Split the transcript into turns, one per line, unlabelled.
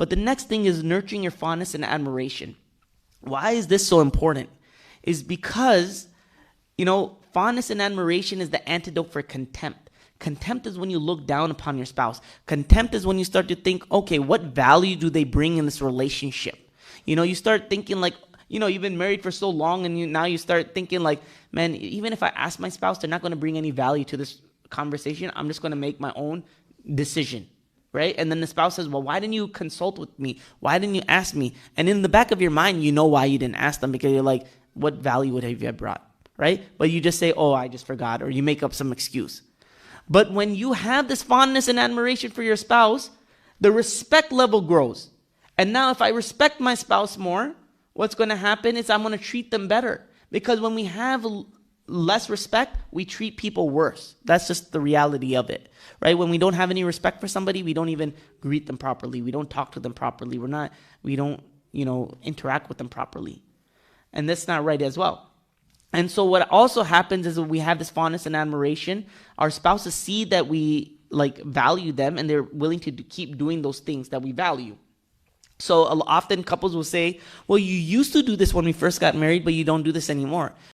But the next thing is nurturing your fondness and admiration. Why is this so important? Is because, fondness and admiration is the antidote for contempt. Contempt is when you look down upon your spouse. Contempt is when you start to think, okay, what value do they bring in this relationship? You start thinking like, you've been married for so long, and now you start thinking like, man, even if I ask my spouse, they're not going to bring any value to this conversation. I'm just going to make my own decision, right? And then the spouse says, well, why didn't you consult with me? Why didn't you ask me? And in the back of your mind, you know why you didn't ask them, because you're like, what value would have you brought, right? But you just say, oh, I just forgot, or you make up some excuse. But when you have this fondness and admiration for your spouse, the respect level grows. And now if I respect my spouse more, what's going to happen is I'm going to treat them better. Because when we have less respect, we treat people worse. That's just the reality of it, right? When we don't have any respect for somebody, we don't even greet them properly. We don't talk to them properly. We don't interact with them properly. And that's not right as well. And so what also happens is when we have this fondness and admiration, our spouses see that we value them, and they're willing to keep doing those things that we value. So often couples will say, well, you used to do this when we first got married, but you don't do this anymore.